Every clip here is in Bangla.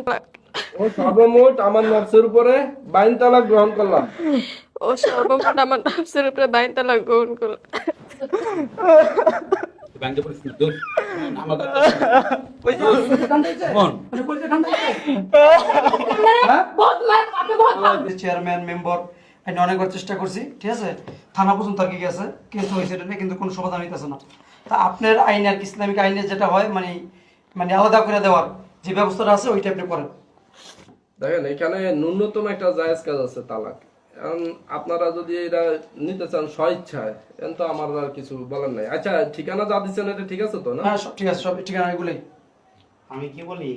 তালাক। ও সর্বমোট আমার নফসের উপরে 22 তালাক গ্রহণ করলাম। ও সর্বমোট আমার নফসের উপরে 22 তালাক গ্রহণ করলাম। ব্যাংকে পরিস্থিতি দূর আমার চেয়ারম্যান মেম্বার আমি অনেকবার চেষ্টা করছি, ঠিক আছে, থানা পর্যন্ত আর কি গেছে, কেস হয়েছে এটা নিয়ে, কিন্তু কোনো সমাধান হইতেছে না। তা আপনার আইন আর কি ইসলামিক আইনের যেটা হয় মানে মানে আলাদা করে দেওয়ার যে ব্যবস্থাটা আছে ওইটা আপনি করেন। দেখেন এখানে ন্যূনতম একটা জায়েজ কাজ আছে তালাক। এখন আপনারা যদি এটা নিতে চান স্বইচ্ছায়, এখন তো আমার আর কিছু বলার নাই। আচ্ছা ঠিকানা যা দিচ্ছেন এটা ঠিক আছে তো না? হ্যাঁ সব ঠিক আছে, সব ঠিকানা এগুলোই। আমি কি বলি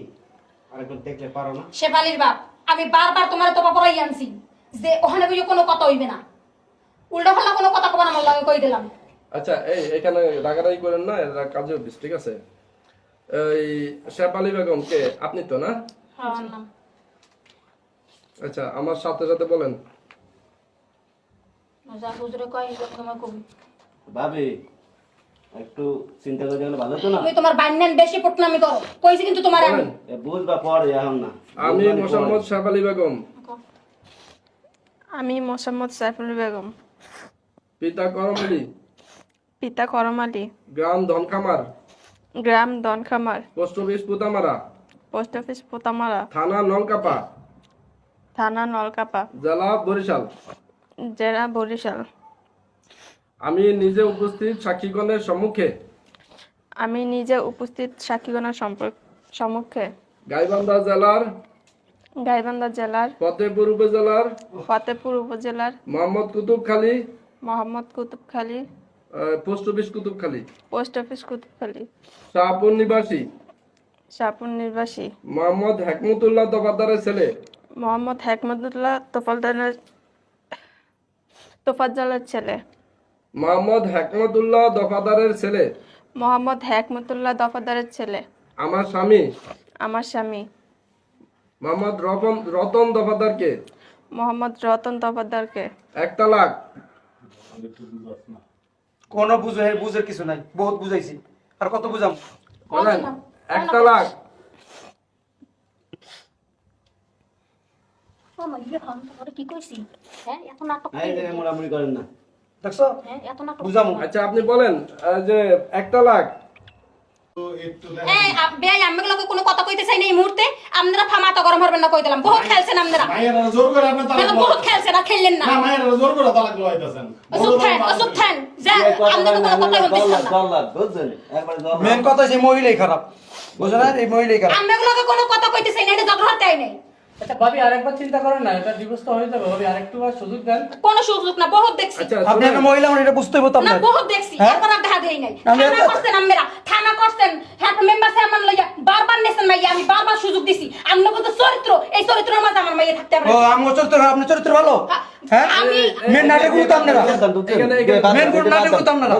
আরেকবার দেখলে পারো না? শেফালির বাপ, আমি বারবার তোমার তোপা পড়াই আনছি যে ওখানে বুঝে কোনো কথা হইবে না, উল্টা পাল্টা কোনো কথা কবার আমার লাগে কই দিলাম। আচ্ছা এখানে রাগারাগি করেন না, এরা কাজে অফিস, ঠিক আছে? এই শেফালি বেগম কে আপনি তো না? হ্যাঁ নাম আচ্ছা আমার সাথে সাথে বলেন। যা হুজুরে কই তোমার কবি ভাবি একটু চিন্তা করে গেলে ভালো তো না? তুমি তোমার বাইন্যান বেশি পটনামি করো কইছি কিন্তু তোমার আমি বুঝবা পরে এখন না। আমি মোহাম্মদ শেফালি বেগম, আমি মোসাম্মদ সাইফুল বেগম, পিতা করম আলী, পিতা করম আলী, গ্রাম ধনখামার, গ্রাম দনখামার, post office পুতামারা, post office Potamara, থানা নলকাপা, থানা নলকাপা, জেলা বরিশাল। জেলা বরিশাল। আমি নিজে উপস্থিত সাক্ষীগণের সম্মুখে আমি নিজে উপস্থিত সাক্ষীগণের সম্মুখে গাইবান্ধা জেলার গাইবান্ধা জেলার ফতেপুর উপজেলার ফতেপুর উপজেলার Mohammad Kutubkhali Mohammad Kutubkhali, post office Kutubkhali, post office Kutubkhali, Shahpur নিবাসী শাহপুর নিবাসী মোহাম্মদ হেকমতুল্লাহ দফাদারের ছেলে মোহাম্মদ হেকমতুল্লাহ তোফাজ্জলের ছেলে, মোহাম্মদ হেকমতুল্লাহ দফাদারের ছেলে, মোহাম্মদ হেকমতুল্লাহ দফাদারের ছেলে, আমার স্বামী আমার স্বামী মোহাম্মদ রতন দফাদারকে মোহাম্মদ রতন দফাদারকে 1 তালাক। কোনো বুঝের কিছু নাই, বহুত বুঝাইছি, আর কত বুঝাম? বলেন 1 তালাক। ও মাই গড তোরে কি কইছি? হ্যাঁ এত নাটক এই জায়গায় মোড়ামুড়ি করেন না। দেখছো হ্যাঁ এত নাটক বুঝামু। আচ্ছা আপনি বলেন যে 1 তালাক। এই বেয়াই আমি লোকে কোনো কথা কইতে চাই না এই মুহূর্তে। আপনারা ফামাতা গরম হবেন না কই দিলাম, বহুত খেলছেন আপনারা, মায়েরা জোর করে আপনি তালাক মানে বহুত খেলছেন আর খেললেন না। না মায়েরা জোর করে তালাক লইতাছেন। অসুখ থান যা এই কথা আপনারা কোনো কথা বলতেছেন না। জল্লাদ বুঝছেন? একবার জল্লাদ। মেন কথা হচ্ছে মহিলাই খারাপ, বুঝো না? এই মহিলাই খারাপ। আমরা লোকে কোনো কথা কইতে চাই না, এটা ঝগড়া হতে নাই। আচ্ছা ভাবি আরেকবার চিন্তা করেন না, এটা ডিভোর্স তো হয়ে যাবে। ভাবি আরেকটু আর সুযোগ দেন। কোনো সুযোগ না, বহুত দেখছি। আচ্ছা আপনি একটা শুনেন, মহিলা মানে এটা বুঝতে হইব তো না আপনার। বহুত দেখছি, হ্যাঁ? একবার দেখা দেই নাই। আমি থানা একটা- করছেন আপনারা, থানা করছেন, হ্যাঁ মেম্বার চেয়ারম্যান লইয়া বারবার নেছেন মাইয়া, আমি বারবার সুযোগ দিছি। আমরা কত চরিত্র, এই চরিত্রের মাঝে আমার মাইয়া থাকতে ও পারে। আমার চরিত্র খারাপ, আপনার চরিত্র ভালো? হ্যাঁ মেন নাটক করতে আপনারা, মেন কোন নাটক করতে আপনারা?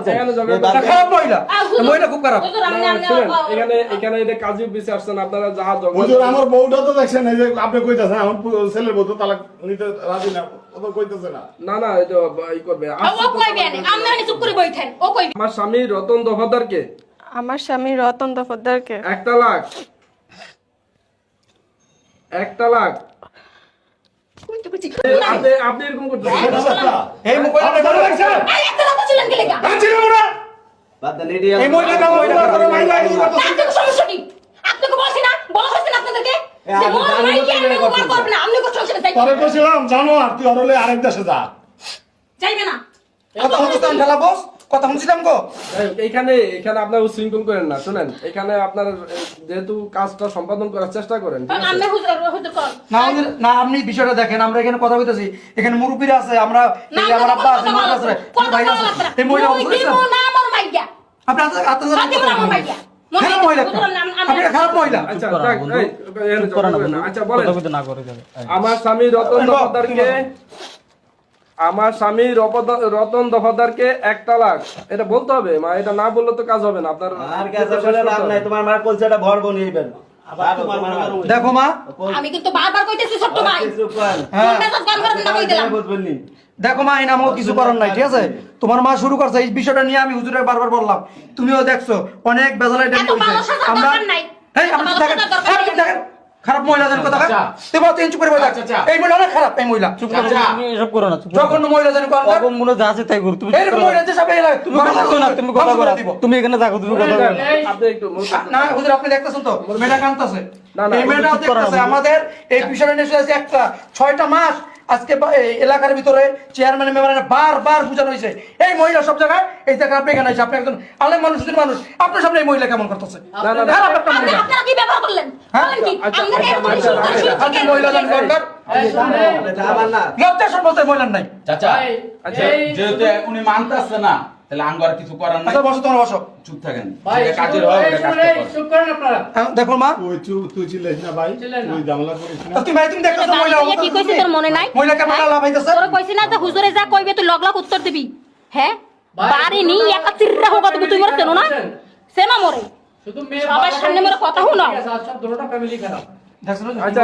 এটা খারাপ মহিলা, এই মহিলা খুব খারাপ। হুজুর আমি না, শুনেন, এখানে এটা কাজী অফিসে আসছেন, আপনারা যা হুজুর আমার বউটা তো দেখছেন এই যে আপনি কইতাছেন আমার ছেলের বউ তো তালাক নিতে রাজি না, ও তো কইতাছে না। না না এটা ই করবে। ও কইবে না, আমরা চুপ করে বইতেন, ও কইবে। আমার স্বামী রতন দফাদারকে আমার স্বামী রতন দফাদারকে 1 তালাক। 1 তালাক। কইতে কইছি আপনি এরকম করতেছেন? এই মহিলা এই এত কথা ছিলেন কি লাগা? বাদ দেন, এটি এই মহিলা কাম মহিলা করো মাইলা এই কথা। আপনাকে সমস্যা কি? আপনাকে বলছি না, বলা হয়েছে না আপনাদেরকে এ, যে আপনি বড় জানেন ভাই তো কি কেন আমি করছেন? করব না, আপনি কোনো সমস্যা নাই। পরে কইছিলাম জানো আর তুই হলে আরেক দেশে যা। যাইবে না। কথা শুনছিলাম ঠেলা বস, কথা শুনছিলাম গো। এখানে আপনার উচ্ছৃঙ্খল করেন না। শুনেন, এখানে আপনার যেহেতু কাজটা সম্পাদন করার চেষ্টা করেন, ঠিক আছে? আমরা হুজুর কর। না আমাদের না, আপনি বিষয়টা দেখেন, আমরা এখানে কথা বলতেছি, এখানে মুরব্বীরা আছে, আমরা এই যে আমার আব্বা আছে, মা আছে, ভাই আছে, এই মহিলা অবশ্যই না আমার মাইয়া। আপনি আপনার হাতে আমার মাইয়া। খারাপ মহিলা, আপনি খারাপ মহিলা। আচ্ছা যাক, এখানে ঝগড়া করবেন না। আচ্ছা বলেন, আমার স্বামী রতন দফাদারকে 1 তালাক। এটা বলতে হবে মা, এটা না বললে তো কাজ হবে না। আপনার আর কাছে বলে লাভ নাই, তোমার মার কলসাটা ভরবো নিবেন। আবার তোমার মার দেখো মা, আমি কিন্তু বারবার কইতেছি ছোট্ট ভাই। কিছু করেন। হ্যাঁ মেজাজ গরম করেন না কই দিলাম। বুঝবেন নি। দেখো মা, এই নামও কিছু করার নাই, ঠিক আছে? তোমার মা শুরু করছে এই বিষয়টা নিয়ে, আমি হুজুরে বারবার বললাম, তুমিও দেখছো অনেক বেজাল এটা এত ভালো সাজার আমরা দরকার নাই। এই এত আপনি ভালো দেখেন, সাজার দরকার আপনি নাই। দেখেন, খারাপ মহিলা জানি কথা চাচা। তুই বল তুই চুপ করে বল চাচা। এই মহিলা অনেক খারাপ এই মহিলা চাচা। তুমি এসব করো না, চুপ করো। যখন মহিলা জানি কথা তখন মনে হয় যা আছে তাই করো, তুমি চুপ এইরকম করো। মহিলা যে সব এই লাগে তুমি কথা কও না, তুমি কথা বলো। তুমি এখানে থাকো, তুমি কথা বলো। আপনি একটু না হুজুর আপনি দেখতেছেন তো মেয়েটা কাঁদতেছে না, না, এই মেয়েটা চুপ করো না, দেখতেছে আমাদের এই বিষয়টা নিয়ে এসে একটা 6টা মাস আজকে এই এলাকার ভিতরে চেয়ারম্যান মেম্বারের বারবার বোঝানো হয়েছে এই মহিলা সব জায়গায় এই জায়গায় আপনি এখানে এসে আপনি একজন আলেম মানুষ সুন্দর মানুষ আপনার সামনে এই মহিলা কেমন করতেছে না, না, না। খারাপ একটা আপনি মহিলা আপনারা কি ব্যবহার করলেন হ্যাঁ? বলেন কি আচ্ছা, আমরা আচ্ছা, এরকম আচ্ছা, শুরু করে শুরু আপনি থেকে মহিলা জান দরকার লজ্জা সব বলতে মহিলার নাই চাচা আচ্ছা, যেহেতু উনি মানতেছে না তাহলে আঙ্গ আর কিছু করার নাই, আচ্ছা বসো তোমার বসো চুপ থাকেন, ভাই যেটা কাজের হয় ওটা কাজটা করেন। চুপ করেন আপনারা। হ্যাঁ, দেখো মা তুই চিল্লাইস না ভাই, চিল্লাই না। তুই ঝামেলা করিস না। তুমি ভাই তুমি দেখতেছো মহিলা বাড়িতে কি কইছে তোর মনে নাই মহিলা কেমন হ্যাঁ? লাভ হইতেছে তোর কইছি না যে হুজুরে যা কইবে তুই লগলাগ উত্তর দিবি হ্যাঁ ভাই, বাড়ি নি একা চিররা হোক তুই মরে চেনো না সেনা মরে শুধু মেয়ে সবার সামনে মেরে কথা শুনাও। ঠিক আছে, আর সব দুটোটা ফ্যামিলি খারাপ। দেখছো না আচ্ছা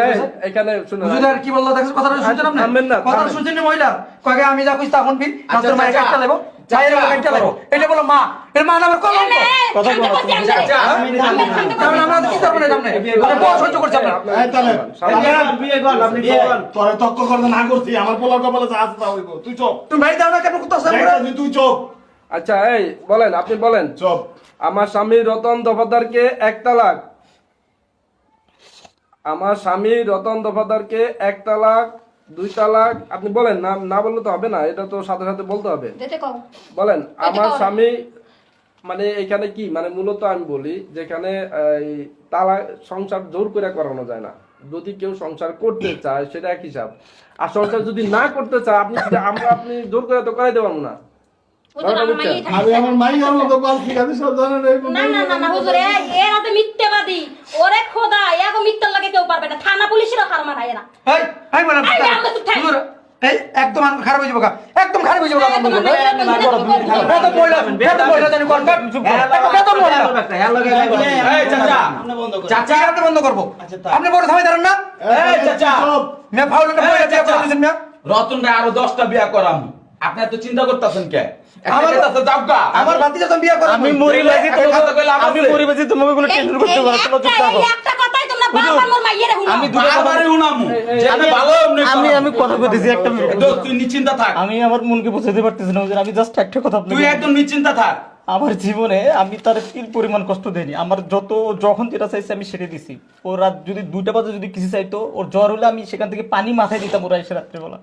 এখানে শুনুন হুজুর আর কি বললো দেখছো কথাটা শুনছেন আপনি থামবেন না, কথাটা থামেন। শুনছেন না মহিলা কয়ে আমি যা কইছি তখন বি আচ্ছা, তোর মায়ের চাচা। কাটটা লেবো মায়ের কাটটা লেবো এটা বলো মা এর মা নামের কলঙ্ক কথা বলো, চাচা, তাহলে আমরা কি করব না সামনে মানে বড় সহ্য করছে আমরা এই তাহলে, আপনি তোরে তক্ক করতে না করছি, আমার পোলার কপালে যা আছে তা হইব। তুই চুপ। তুমি ভাই দাও না কেন করতেছ দেখতাছি, তুই চুপ। আচ্ছা এই বলেন, আপনি বলেন। চুপ। আমার স্বামী রতন দফাদারকে 1 তালাক, আমার স্বামী রতন দফাদারকে 1 তালাক 2 তালাক, আপনি বলেন। না না বললে তো হবে না, এটা তো সাথে সাথে বলতে হবে। যেতে কও বলেন আমার কও। স্বামী, মানে এখানে কি মানে মূলত আমি বলি যেখানে এই তালাক সংসার জোর করে করানো যায় না। যদি কেউ সংসার করতে চায় সেটা এক হিসাব, আর সংসার যদি না করতে চায় আপনি জোর করে তো করাই দেবো না। হুজুর আমার মাইয়ে আমি আমার মাইয়ার মতো বাল ঠিক আছে, সব জানেন এই না না না না হুজুর এরা তো মিথ্যাবাদী ওরে খোদা এগো মিথ্যার লাগে কেউ পারবে না থানা পুলিশেরও হার মানায় না এই এই বলেন এই, আমরা চুপ থাকি। হুজুর এই একদম খারাপ হয়ে যাবো একদম খারাপ হয়ে যাবো হ্যাঁ, তোমার মেয়েরা তো বেদম মহিলা জানি কোন বেদম মহিলা এই চাচা, চাচা, আপনি বন্ধ করবো আপনি বড় থামাই দাঁড়ান না এই চাচা, মেয়ে ফাউল একটা মহিলা বিয়ে করে দিয়েছেন মেয়ে রতন রে আরো 10টা বিয়া করাম, আপনি এত চিন্তা করতেছেন কে? আমার- আমার কাছে যাবগা, আমার ভাতিজা তো বিয়ে করে আমি মরি বাজি, এত কথা কইলে আমার আমি আছে। মরি বাজি, তোমাকে কোনো টেনশন করতে পারো না, চুপ থাকো। একটা কথাই তোমরা বারবার মোর মাইয়েরে হুনাও আমি দুটো কথা বারবারই উনামু, যে আমি ভালো এমনি আমি কথা কইতেছি একটা মিনিট। দোস্ত, তুই নিশ্চিন্তা থাক, আমি আমার মনকে বোঝাতে পারতেছি না হুজুর, আমি জাস্ট একটা কথা তুই আপনাকে একদম নিশ্চিন্তা থাক। আমার জীবনে আমি তার তিল পরিমাণ কষ্ট দেইনি। আমার যখন যেটা চাইছে আমি সেটা দিছি। ও রাত যদি 2টা বাজে যদি কিছু চাইতো, ওর জ্বর হলে আমি সেখান থেকে পানি মাথায় দিতাম ওরা এসে রাত্রেবেলা।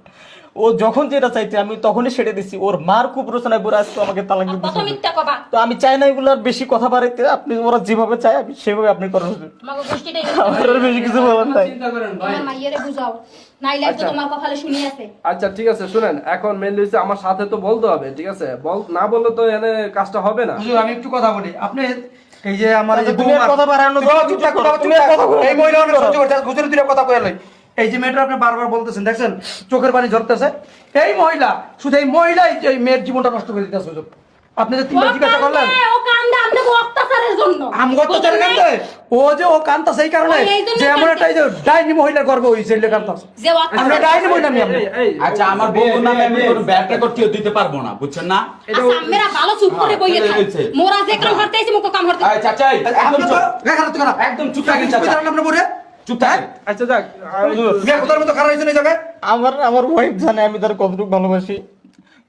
ও যখন যেটা চাইছে আমি তখনই সেটা দিছি। ওর মার খুব রচনায় বলে আসতো আমাকে তালাক কত দিতে। মিথ্যা কবা তো আমি চাই না এগুলো আর বেশি কথা বাড়াইতে। আপনি ওরা যেভাবে চায় আমি সেভাবে আপনি করেন হুজুর। তোমাকে গোষ্ঠীটাই আমার আর বেশি কিছু বলার নাই। চিন্তা করেন ভাই। তোমার মাইয়েরে বুঝাও নাইলে তো তোমার কপালে শুনি আছে আচ্ছা ঠিক আছে, শুনেন এখন মেনলি হচ্ছে আমার সাথে তো বলতে হবে, ঠিক আছে? না বললে তো এখানে কাজটা হবে না। হুজুর আমি একটু কথা বলি আপনি এই যে আমার এই যে তুমি আর বৌমা- কথা বাড়ানো তুমি চুপ থাকো, বাবা, চুপ তুমি আর থাকো। কথা বলো না, এই মহিলা অনেক চুপ করো। সহ্য করছে হুজুর দুইটা কথা কইয়া লই এই যে মেয়েটা আপনি বারবার বলতেছেন দেখছেন চোখের পানি ঝরতেছে এই মহিলা শুধু এই মহিলাই এই মেয়ের জীবনটা নষ্ট করে দিতেছে হুজুর আপনি যে তিনটা জিজ্ঞাসা করলেন ও কান্দে আমনে অত্যাচারের জন্য আমগত তোর কান্দে ও যে ও কান্দা সেই কারণে ও এই জন্য যে এমন একটা এই যে ডাইনি মহিলার গর্ব হইছে এই কান্দা যে আমরা ডাইনি মহিলা আমি আপনি আচ্ছা, আমার বউর নামে আমি কোনো ব্যাড রেকর্ড কেউ দিতে পারবো না, বুঝছেন না? আচ্ছা আমরা ভালো চুপ করে হ্যাঁ, বইয়ে এটা থাক হয়েছে। মোরা যে কাম করতেছি মুখ কাম করতে এই চাচা, একদম আপনি তো চুপ, দেখার তো না একদম চুপ থাকেন চাচা, আপনি বলে চুপ থাকেন। আচ্ছা যাক, বিয়ে কোথার মতো খারাপ হইছে এই জায়গায় আমার ওয়াইফ জানে আমি তার কতটুকু ভালোবাসি।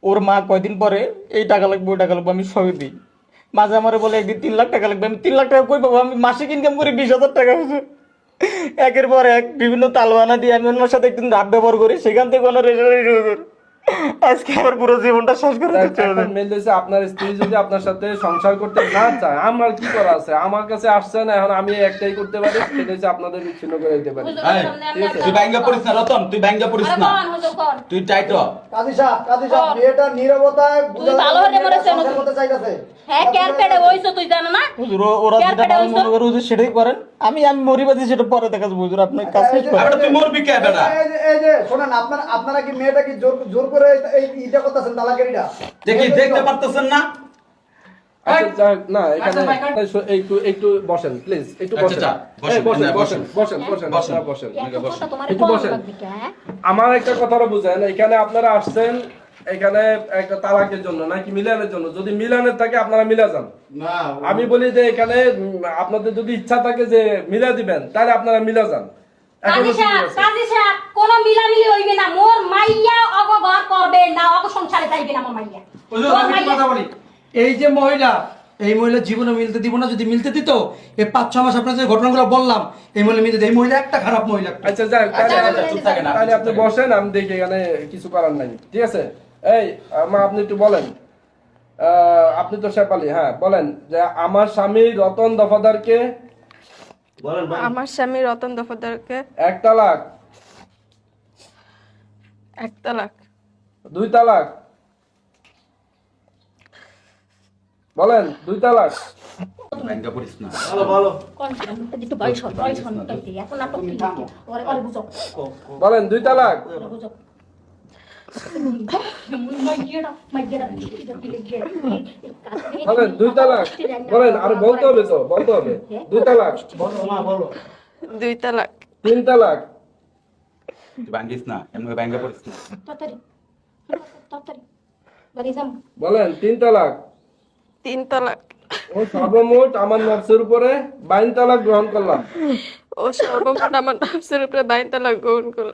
ওর মা কয়দিন পরে এই টাকা লাগবে ওই টাকা লাগবে আমি সবই দিই। মাঝে আমারে বলে একদিন 3 লাখ টাকা লাগবে, আমি 3 লাখ টাকা কই পাবো? আমি মাসিক ইনকাম করি 20,000 টাকা হুজুর। একের পর এক বিভিন্ন তালবানা দিয়ে আমি ওনার সাথে একদিন রাত ব্যবহার করি, সেখান থেকে ওনার রেজাল্ট হুজুর। আজকে আমার পুরো জীবনটা শেষ করে দিচ্ছে হুজুর। মেন হচ্ছে আপনার স্ত্রী যদি আপনার সাথে সংসার করতে না চায়, আমার কি করা আছে? আমার কাছে আসছে না, এখন আমি একটাই করতে পারি, সেটা হচ্ছে আপনাদের বিচ্ছিন্ন করে দিতে পারি। এই, তুই ব্যাঙ্গা পড়িস না রতন, তুই ব্যাঙ্গা পড়িস না, তুই টাইট হ। কাদিসা মেয়েটা নীরবতায় তুই ভালো হলে মরেছে না করতে চাইতাছে হ্যাঁ কেয়ার পেড়ে হইছো তুই জানো না হুজুর ওরা কেয়ার যেটা পেটে ভালো হইছো? মনে করে হুজুর সেটাই করেন। আমি মরিবাজি সেটা পরে দেখা যাবো হুজুর, আপনার কাজ শেষ করেন। আরে তুই মরবি কে বেটা? এই যে শোনেন আপনারা কি মেয়েটা কি জোর করে এই ইটা করতেছেন তালাকের ইটা দেখি দেখতে পারতেছেন না? আচ্ছা যাক, না এখানে আচ্ছা, ভাই, কাট। একটু বসেন প্লিজ, একটু আচ্ছা, বসেন। আচ্ছা, এই, বসেন, বসেন বসেন, বসেন বসেন বসেন। আপনারা বসেন। এত কথা তোমার একটু কোন বসেন। লাগবে কি হ্যাঁ আমার একটা কথাটা বুঝেন, এখানে আপনারা আসছেন এখানে একটা তালাকের জন্য নাকি মিলানের জন্য? যদি মিলানের থাকে আপনারা মিলা যান। না আমি বলি যে এখানে আপনাদের যদি ইচ্ছা থাকে যে মিলা দিবেন, তাহলে আপনারা মিলা যান। কাজী সাহেব কোন মিলামিলি হইবে না, মোর মাইয়া অগঘর করবে না, অগ সংসারে যাইবে না মোর মাইয়া। হুজুর আমি একটা কথা বলি, এই যে মহিলা, এই মহিলা জীবনে মিলতে দিব না। যদি মিলতে দিত এই 5-6 মাস আপনার যে ঘটনাগুলো বললাম, এই মহিলা মিলতে দিত। এই মহিলা একটা খারাপ মহিলা। আচ্ছা যাক, চুপ থাকেন আপনি। তাহলে আপনি বসেন, আমি দেখি এখানে কিছু করার নাই, ঠিক আছে? এই মা, আপনি একটু বলেন, আপনি তো শেফালি, হ্যাঁ বলেন যে আমার স্বামী রতন দফাদারকে আমার স্বামী রতন দফাদারকে 1 তালাক, 1 তালাক, 2 তালাক, বলেন 2 তালাক। ভাঙ্গা পড়িস না। কোন একটু বয়স হইতে এখন নাটক কি ওরে ওরে বুঝো বলেন 2 তালাক। ওরে বুঝো মাইগেরা বলেন 2 তালাক। বলেন, আর বলতে হবে তো, বলতে হবে। 2 তালাক, বলো মা বলো। 2 তালাক, 3 তালাক, তুই ভাঙ্গিস না, এমনি ভাঙ্গা পড়িস না। তাড়াতাড়ি বাড়ি যাম। বলেন 3 তালাক। 3 তালাক, ও সর্বমোট আমার নফসের উপরে 22 তালাক গ্রহণ করলাম। ও সর্বমোট আমার নফসের উপরে 22 তালাক গ্রহণ করল।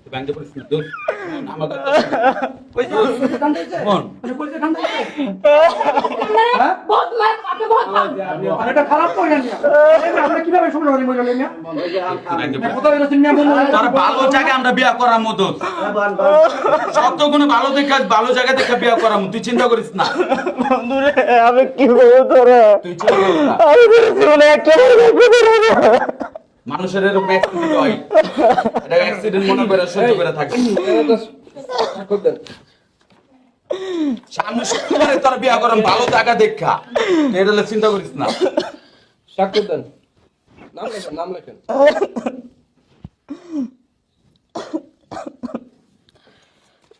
তুই ভাঙ্গা পড়িস না, দূর। আমার কথা মন বহুত মার আপনি বহুত মার আর এটা খারাপ মহিলা নিয়া আমরা কিভাবে সংসার করি মহিলা নিয়া? কথা হইলো তুমি তোর ভালো জায়গায় আমরা বিয়া করার মতো সত্যগুলো ভালো দেখে ভালো জায়গা দেখে বিয়া করার মতো, তুই চিন্তা করিস না। বন্ধুরে আমি কি করবো তোরা? তুই চিন্তা করিস না। আমি জীবনে একটা মানুষের এরকম অ্যাক্সিডেন্ট হয়, এটা অ্যাক্সিডেন্ট মনে করে সহ্য করে থাকে। করতেন সামনে শুক্রবারে তোর বিয়া করাম ভালো জায়গা দেখা, তুই এটা হলে চিন্তা করিস না। স্বাক্ষর দেন, নাম লেখেন, নাম লেখেন।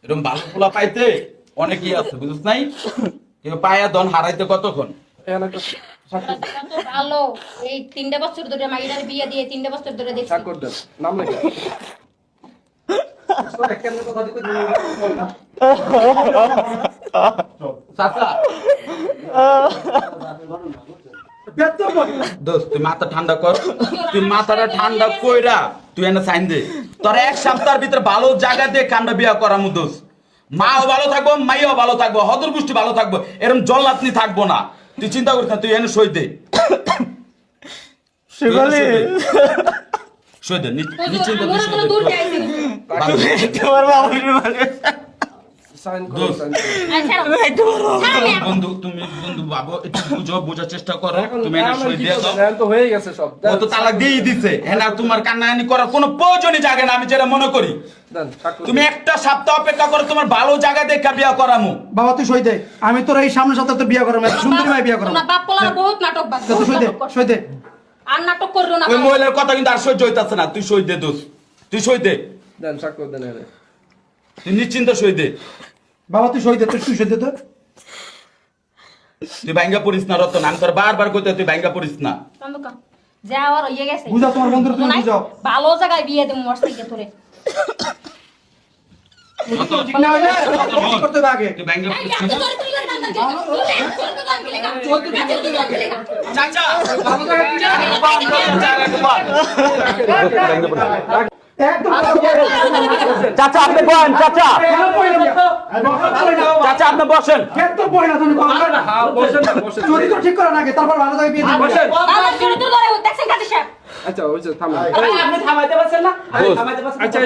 এরকম ভালো পোলা পাইতে অনেকই আছে, বুঝছিস নাই? কেউ পায়া দন হারাইতে কতক্ষণ। এখানে একটা স্বাক্ষর দেন, কত ভালো এই 3 বছর ধরে মাইয়ার বিয়ে দিয়ে 3 বছর ধরে দেখছি। স্বাক্ষর দেন, নাম লেখেন। চাচা দোস্ত তুই মাথা ঠান্ডা কর, তুই মাথাটা ঠান্ডা কইরা তুই এনে সাইন দে। তোর 1 সপ্তাহের ভিতরে ভালো জায়গা দেখে আমরা বিয়া করামু দোস্ত। মাও ভালো থাকবো, মাইও ভালো থাকবো, হদর গোষ্ঠী ভালো থাকবো, এরকম জল্লাতনি থাকবো না। তুই চিন্তা করিস না, তুই এনে সই দে। শিবালি সই দে, হুজুর আমরা কোনো দূর যাইছি। তোমার বাবা শিবালি সাইন করুন, সাইন করুন। আচ্ছা বন্ধু তুমি বন্ধু বাবু একটু বুঝো, বোঝার চেষ্টা করো। তুমি এনে সই দিয়ে দাও। এখন তো হয়ে গেছে সব। ও তো তালাক দিয়েই দিছে, এনা তোমার কান্নাকানি করার কোনো প্রয়োজনই জাগে না, আমি যেটা মনে করি। দেন, স্বাক্ষর তুমি একটা সপ্তাহ অপেক্ষা করো, তোমার ভালো জায়গা দেখে বিয়া করামু। বাবা তুই সই দে, আমি তোর এই সামনের সপ্তাহে তো বিয়ে করাবো, সুন্দরী মাই বিয়ে করাবো। তোমরা বাপ পোলার বহুত নাটক বাজ। তুই সই দে, সই দে। আর নাটক করো না। ওই মহিলার কথা কিন্তু আর সহ্য হইতাছে না, তুই সই দে দোস্ত, তুই সই দে, দেন, স্বাক্ষর দেন এখানে। তুই নিশ্চিন্ত সই দে। বাবা তুই সই দে, তুই সই দে তো। তুই ভাঙ্গা পড়িস না রতন, আমি তোর বারবার কইতে তুই ভাঙ্গা পড়িস না। কান্দুকা যাওয়ার হইয়ে গেছে। বুঝাও তোমার বন্ধুরা, তুমি বুঝাও। ভালো জায়গায় বিয়ে দেব মোর সাইকে তোরে। ঠিক না হইলে কি করতে হবে আগে? তুই ভাঙ্গা পড়িস আমি না। তোরে তুই করে কান্দা দিলাম। চাচা চাচা আপনি বলেন, চাচা চাচা আপনি বসেন। একদম পয়লা তুমি হ্যাঁ, বসেন না, বসেন। চরিত্র ঠিক করে নাকি, তারপর ভালো জায়গায় বিয়ে দিবি। বসেন। আমার চরিত্র ধরে দেখছেন কাজী সাহেব। আচ্ছা, ওই যে থামেন। আপনি থামাইতে পারছেন না? আচ্ছা,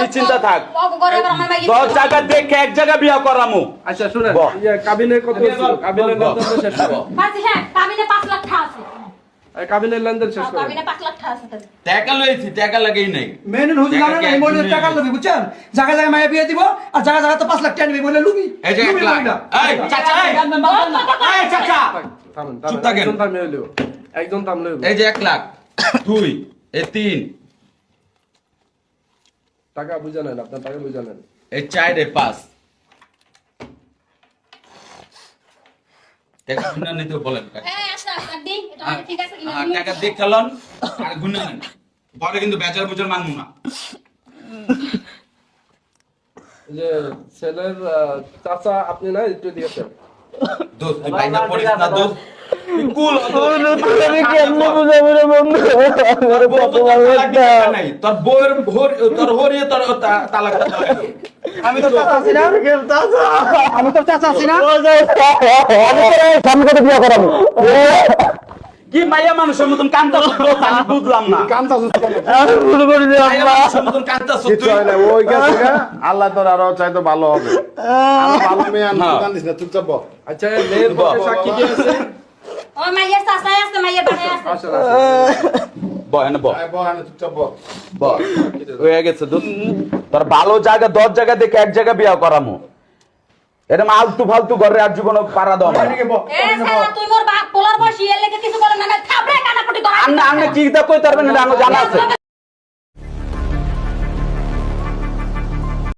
নিশ্চিন্তা থাক, করে এবার আমার মাইয়া 10 জায়গা দেখে এক জায়গা বিয়া করামু। আচ্ছা শুনেন, বল। কাবিনের কত ছিল? কাবিনের লেনদেন তো শেষ করো। কাজী সাহেব কাবিনে 5 লাখ টাকা আছে। কাবিনের লেনদেন শেষ করো। কাবিনে 5 লাখ টাকা আছে তাদের। টাকা লইছি, টাকা লাগেই নাই। মেনুন হুজুর জানেন না, এই মহিলার টাকা লবি, বুঝছেন? জায়গা জায়গায় মায়া বিয়ে দিব, আর জায়গা জায়গা তো 5 লাখ টাকা নিবি, বলে লুবি। এই যে 1 লাখ। এই চাচা, এই চাচা থামেন, চুপ থামেন। থাকেন। একজন থামলে হইলো, একজন থামলে হইলো। এই যে 1 লাখ, 2 এই 3 টাকা বুঝে নেন, আপনার টাকা বুঝে নেন। এই 4 এ 5 টাকা গুণা নিতে বলেন। আচ্ছা আচ্ছা দিন এটা মানে ঠিক আছে কিনা? আর টাকা দিয়ে খেলন আর গুণা নেন, পরে কিন্তু বেচার বুঝার মানবো না। যে ছেলের চাচা আপনি না একটু দিয়েছেন, দোস্ত তুই বাইনা পড়িস না দোস্ত তুই কুল আমি কেমনে বুঝাবো রে বন্ধু আমার কত ভালোবাসা তোর বউয়ের তোর হরিয়ে তোর তালাকটা দেওয়া লাগবে। আমি তো চাচা আছি না আমি তো চাচা আছি না সামনে কত বিয়া করাবো কি মাইয়া মানুষের মতন কান্দাছ আমি বুঝলাম না কান্তাছিস কেন? ভুল করে দিলাম মাইয়া মানুষের মতন কান্দাছ কিচ্ছু তুই হয় না, ওই গেছে গা, আল্লাহ তোর আরো চাইতো ভালো হবে। আরো ভালো মেয়ে আনবি, হ্যাঁ। কান্দিস না, চুপচাপ বস। আচ্ছা মেয়ের পক্ষে সাক্ষী কে আছে? ও মাইয়া চাচাই আছে মাইয়া বাড়াই আছে আসেন আসেন। বয় বয় আয় বস, আয় না, চুপচাপ বস। বয় হয়ে গেছে দোস্ত তোর ভালো জায়গা 10 জায়গা দেখে এক জায়গা বিয়া করামু এরকম আলতু ফালতু ঘরে আর জীবন পাড়া দাও না এ সারা তুই মোর বাপ পোলার বসি এর লেগে কিছু বলে না থাবড়ে কানাপটি ধরা আমনে কি দা কই তারবেন না জানা আছে